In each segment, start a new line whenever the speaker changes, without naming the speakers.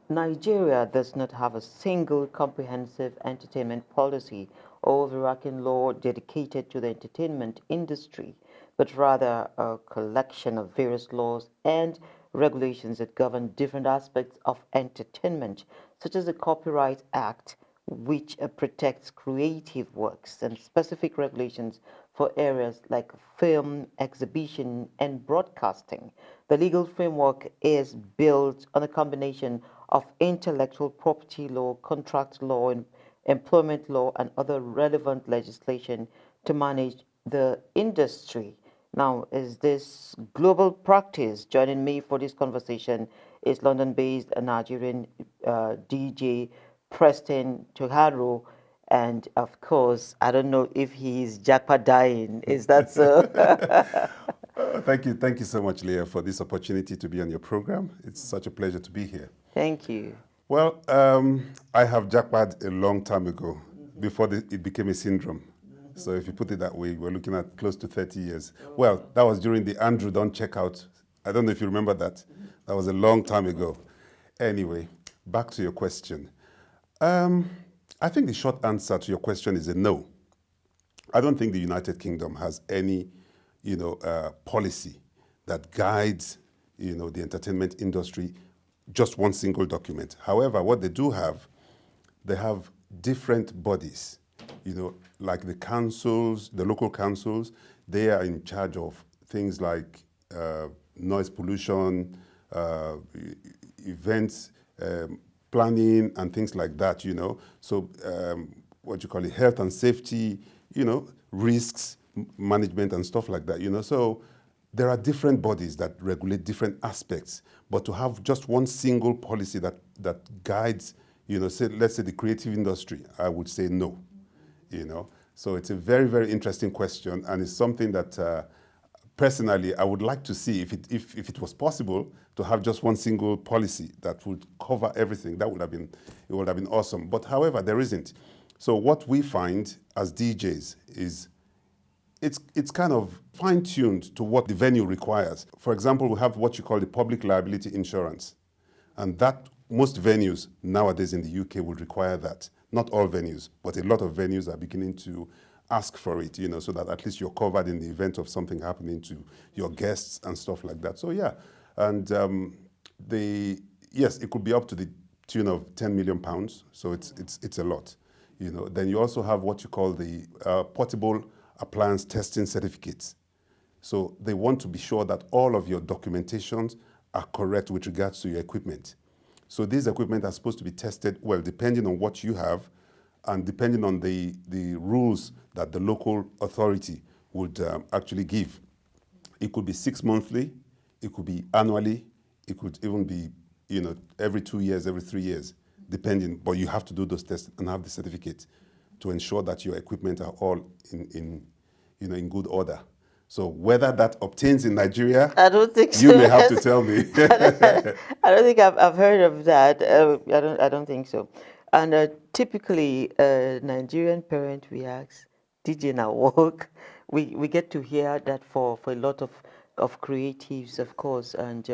Nigeria does not have a single comprehensive entertainment policy or overarching law dedicated to the entertainment industry, but rather a collection of various laws and regulations that govern different aspects of entertainment, such as the Copyright Act, which protects creative works, and specific regulations for areas like film, exhibition, and broadcasting. The legal framework is built on a combination of intellectual property law, contract law, and employment law, and other relevant legislation to manage the industry. Now, is this global practice? Joining me for this conversation is London-based Nigerian DJ Preston Toghanro, and of course, I don't know if he's jackpot dying. Is that so?
Thank you so much, Leah, for this opportunity to be on your program. It's such a pleasure to be here.
Thank you.
Well, I have jackpot a long time ago, before it became a syndrome. So if you put it that way, we're looking at close to 30 years. Well, that was during the Andrew Don't Checkout. I don't know if you remember that. That was a long time ago. Anyway, back to your question. I think the short answer to your question is a no. I don't think the United Kingdom has any, policy that guides, the entertainment industry, just one single document. However, what they have different bodies, like the councils, the local councils. They are in charge of things like noise pollution, events, planning, and things like that, So what you call it, health and safety, risks management and stuff like that, So there are different bodies that regulate different aspects, but to have just one single policy that guides, let's say the creative industry, I would say no, So it's a very, very interesting question, and it's something that personally I would like to see if it was possible to have just one single policy that would cover everything. It would have been awesome. But however, there isn't. So what we find as DJs is it's kind of fine-tuned to what the venue requires. For example, we have what you call the public liability insurance. And that most venues nowadays in the UK would require that. Not all venues, but a lot of venues are beginning to ask for it, so that at least you're covered in the event of something happening to your guests and stuff like that. So yeah, and yes, it could be up to the tune of £10 million. So it's a lot, Then you also have what you call the portable appliance testing certificates. So they want to be sure that all of your documentations are correct with regards to your equipment. So these equipment are supposed to be tested, well, depending on what you have and depending on the rules that the local authority would actually give. It could be 6 monthly, it could be annually, it could even be, every 2 years, every 3 years, depending. But you have to do those tests and have the certificate to ensure that your equipment are all in good order. So whether that obtains in Nigeria,
I don't think so.
you may have to tell me.
I don't think I've heard of that. I don't think so. And typically, Nigerian parent reacts, DJing at work. We get to hear that for a lot of creatives, of course. And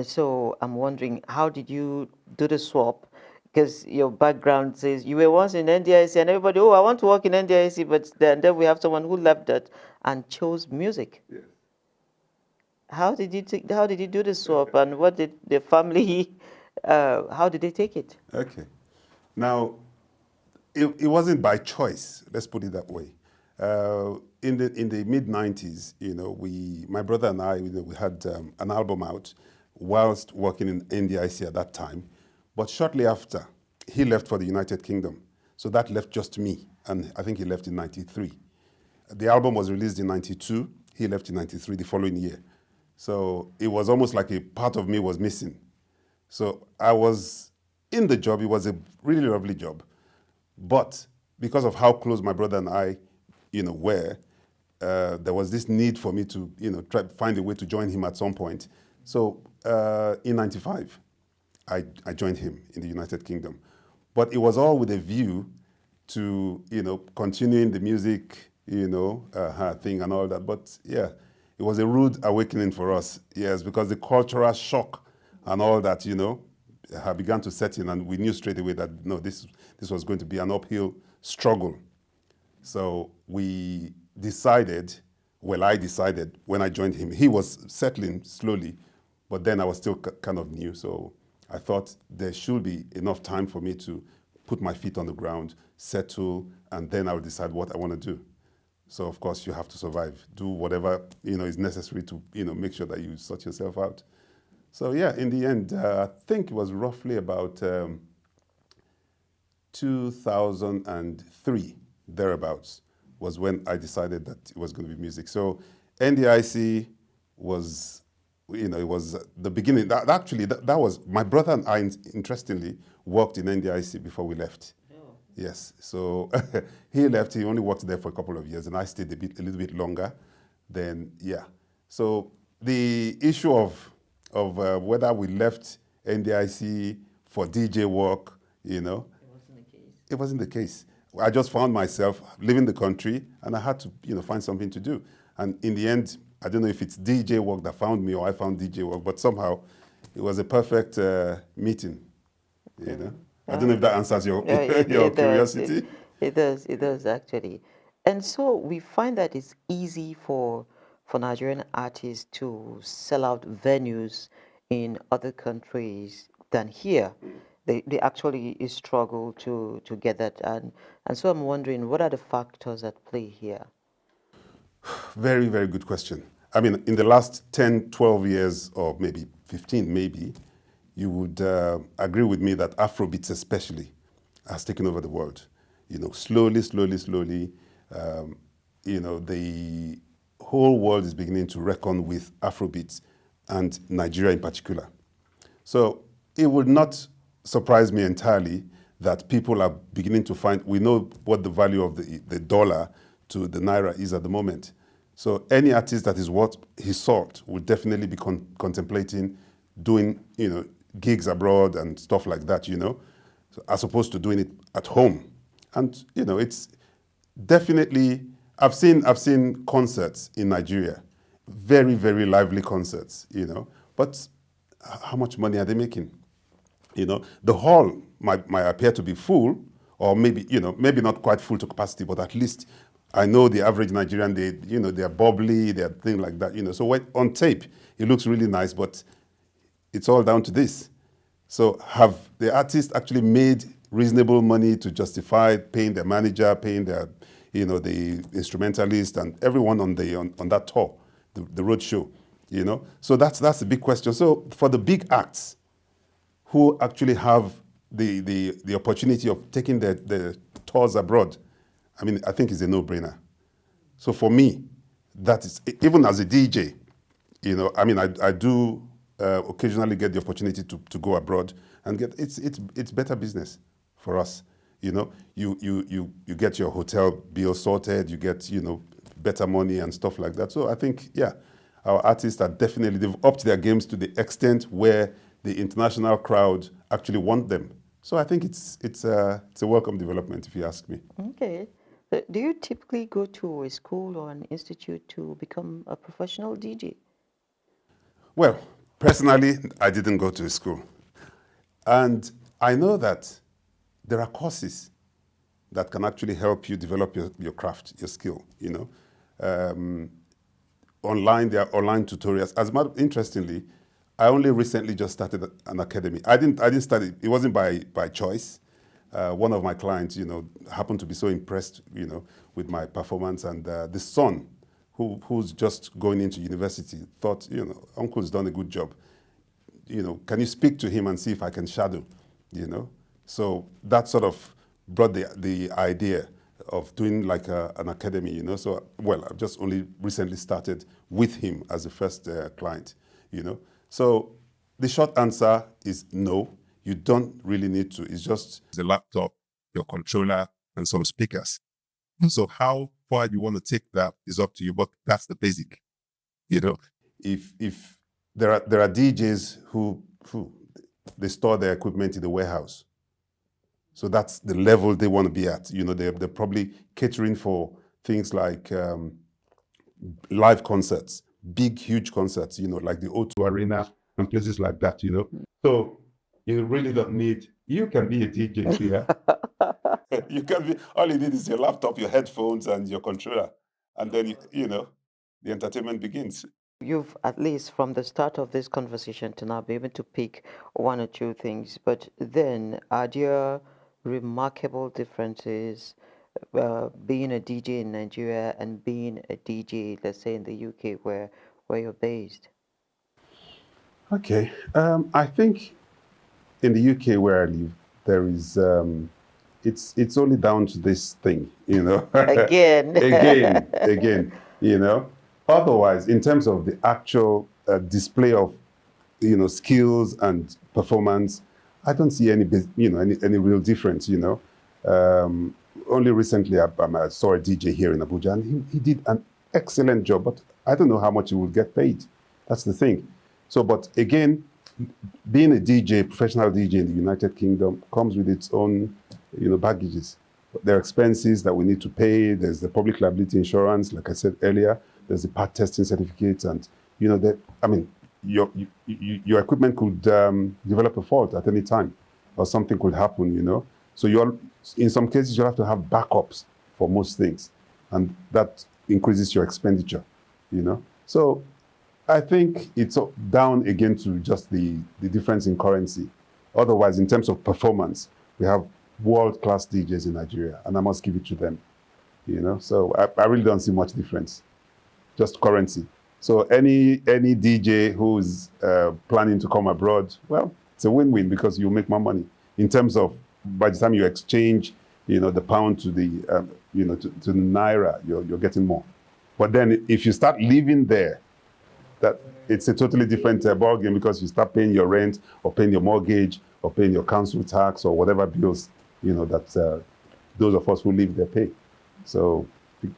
so I'm wondering, how did you do the swap? Because your background says you were once in NDIC, and everybody, oh, I want to work in NDIC, but then we have someone who left that and chose music.
Yes.
How did you do the swap, and what did the family? How did they take it?
Okay. Now, it wasn't by choice. Let's put it that way. In the mid '90s, my brother and I, we had an album out whilst working in NDIC at that time. But shortly after, he left for the United Kingdom. So that left just me, and I think he left in '93. The album was released in '92. He left in '93, the following year. So it was almost like a part of me was missing. So I was in the job. It was a really lovely job. But because of how close my brother and I, were, there was this need for me to, try to find a way to join him at some point. So in '95, I joined him in the United Kingdom. But it was all with a view to, continuing the music, thing and all that. But yeah, it was a rude awakening for us, yes, because the cultural shock and all that, began to set in, and we knew straight away that no, this was going to be an uphill struggle. So we decided, well, I decided when I joined him, he was settling slowly, but then I was still kind of new. So I thought there should be enough time for me to put my feet on the ground, settle, and then I will decide what I want to do. So of course you have to survive, do whatever is necessary to make sure that you sort yourself out. So yeah, in the end, I think it was roughly about 2003, thereabouts, was when I decided that it was going to be music. So NDIC was, it was the beginning. That was, my brother and I, interestingly, worked in NDIC before we left.
Oh.
Yes, so he left, he only worked there for a couple of years, and I stayed a little bit longer. Then, yeah. So the issue of whether we left NDIC for DJ work,
It wasn't the case.
it wasn't the case. I just found myself leaving the country, and I had to, find something to do. And in the end, I don't know if it's DJ work that found me or I found DJ work, but somehow it was a perfect meeting. I don't know if that answers your your curiosity.
It does actually. And so we find that it's easy for Nigerian artists to sell out venues in other countries than here. They actually struggle to get that. And so I'm wondering, what are the factors at play here?
Very, very good question. I mean, in the last 10, 12 years, or maybe 15, maybe, you would agree with me that Afrobeats especially has taken over the world. Slowly, the whole world is beginning to reckon with Afrobeats, and Nigeria in particular. So it would not surprise me entirely that people are beginning to find, we know what the value of the dollar to the naira is at the moment. So any artist that is worth his salt would definitely be contemplating doing, gigs abroad and stuff like that, so, as opposed to doing it at home. And, it's definitely, I've seen concerts in Nigeria, very, very lively concerts, but how much money are they making? The hall might appear to be full, or maybe, maybe not quite full to capacity, but at least I know the average Nigerian, they're bubbly, they're things like that, So on tape, it looks really nice, but it's all down to this. So have the artists actually made reasonable money to justify paying their manager, paying their, the instrumentalist and everyone on that tour, the road show, So that's the big question. So for the big acts who actually have the opportunity of taking the tours abroad, I mean, I think it's a no-brainer. So for me, that is, even as a DJ, I mean, I do occasionally get the opportunity to go abroad and it's better business for us. You get your hotel bill sorted, you get, better money and stuff like that. So I think, yeah, our artists are definitely, they've upped their games to the extent where the international crowd actually want them. So I think it's a welcome development, if you ask me.
Okay. Do you typically go to a school or an institute to become a professional DJ?
Well, personally, I didn't go to a school. And I know that there are courses that can actually help you develop your craft, your skill, Online, there are online tutorials. As a matter, interestingly, I only recently just started an academy. I didn't study, it wasn't by choice. One of my clients, happened to be so impressed, with my performance, and the son, who's just going into university, thought, Uncle's done a good job. Can you speak to him and see if I can shadow, So that sort of brought the idea of doing like an academy, So, well, I've just only recently started with him as the first client, So the short answer is no. You don't really need to. It's just the laptop, your controller, and some speakers. So how far you want to take that is up to you, but that's the basic. If there are DJs who they store their equipment in the warehouse. So that's the level they want to be at. They're probably catering for things like live concerts, big, huge concerts, like the O2 Arena and places like that, So You really don't need, you can be a DJ here. You can be, all you need is your laptop, your headphones, and your controller. And then, the entertainment begins.
You've, at least from the start of this conversation to now, been able to pick one or two things, but then are there remarkable differences being a DJ in Nigeria and being a DJ, let's say in the UK, where you're based?
Okay. I think in the UK where I live, there is it's only down to this thing,
Again.
again, you know. Otherwise, in terms of the actual display of skills and performance, I don't see any real difference. Only recently I saw a DJ here in Abuja, and he did an excellent job, but I don't know how much he will get paid. That's the thing. So, but again, being a DJ, professional DJ in the United Kingdom, comes with its own, baggages. There are expenses that we need to pay. There's the public liability insurance, like I said earlier. There's the part testing certificates, and your equipment could develop a fault at any time, or something could happen. So in some cases, you have to have backups for most things, and that increases your expenditure. So I think it's down again to just the difference in currency. Otherwise, in terms of performance, we have world-class DJs in Nigeria, and I must give it to them. So I really don't see much difference, just currency. So any DJ who's planning to come abroad, well, it's a win-win because you make more money. In terms of, by the time you exchange, the pound to the, to the naira, you're getting more. But then if you start living there, that it's a totally different ballgame, because you start paying your rent or paying your mortgage or paying your council tax or whatever bills, that those of us who live there pay. So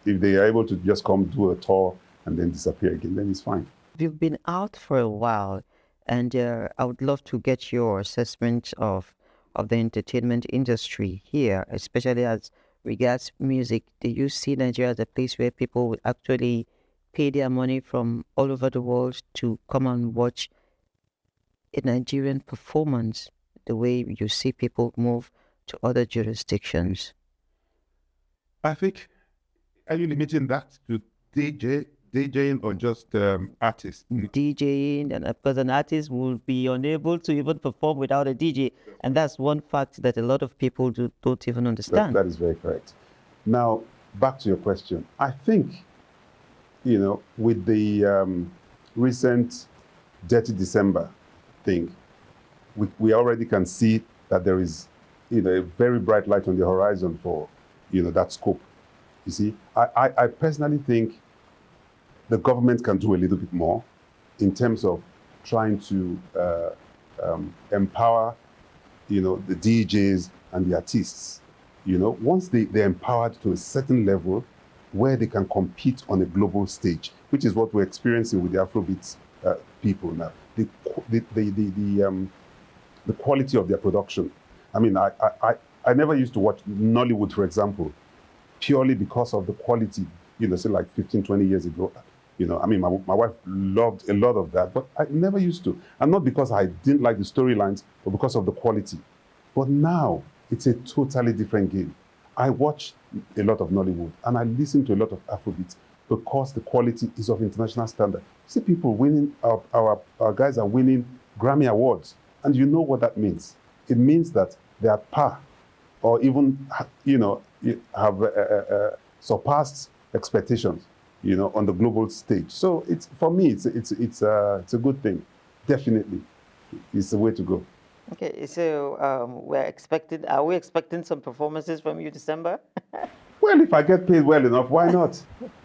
if they are able to just come do a tour and then disappear again, then it's fine.
You've been out for a while, and I would love to get your assessment of the entertainment industry here, especially as regards music. Do you see Nigeria as a place where people would actually pay their money from all over the world to come and watch a Nigerian performance, the way you see people move to other jurisdictions?
I think, are you limiting that to DJing or just artists?
DJing, and because an artist will be unable to even perform without a DJ, and that's one fact that a lot of people don't even understand.
That is very correct. Now, back to your question. I think, with the recent Dirty December thing, we already can see that there is, a very bright light on the horizon for, that scope. You see, I personally think the government can do a little bit more in terms of trying to empower, the DJs and the artists. Once they're empowered to a certain level where they can compete on a global stage, which is what we're experiencing with the Afrobeats people now. The quality of their production. I mean, I never used to watch Nollywood, for example, purely because of the quality, say like 15, 20 years ago. My wife loved a lot of that, but I never used to. And not because I didn't like the storylines, but because of the quality. But now, it's a totally different game. I watch a lot of Nollywood, and I listen to a lot of Afrobeats because the quality is of international standard. See people winning, our guys are winning Grammy Awards. And you know what that means. It means that they are par, or even, have surpassed expectations, on the global stage. So for me, it's a good thing. Definitely, it's the way to go.
Okay, so are we expecting some performances from you December?
Well, if I get paid well enough, why not?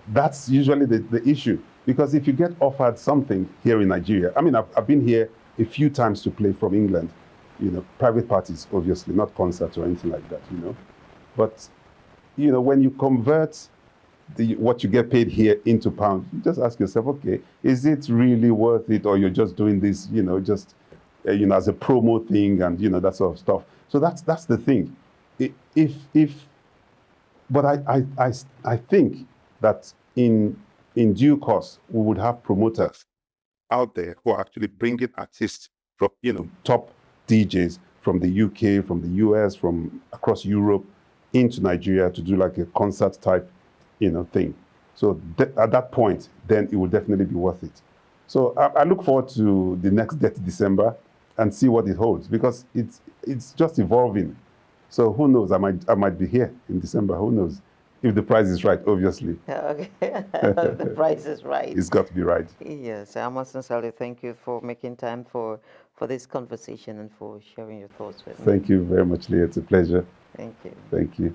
That's usually the issue. Because if you get offered something here in Nigeria, I've been here a few times to play from England, private parties, obviously, not concerts or anything like that, But, when you convert what you get paid here into pounds, you just ask yourself, okay, is it really worth it, or you're just doing this, just as a promo thing, and that sort of stuff. So that's the thing. But I think that in due course we would have promoters out there who are actually bringing artists from top DJs from the UK, from the US, from across Europe into Nigeria to do like a concert type, thing. So at that point, then it will definitely be worth it. So I look forward to the next date, December, and see what it holds, because it's just evolving. So who knows? I might be here in December. Who knows? If the price is right, obviously.
Okay, the price is right.
It's got to be right.
Yes, I must sincerely thank you for making time for this conversation and for sharing your thoughts with me.
Thank you very much, Leah. It's a pleasure.
Thank you.
Thank you.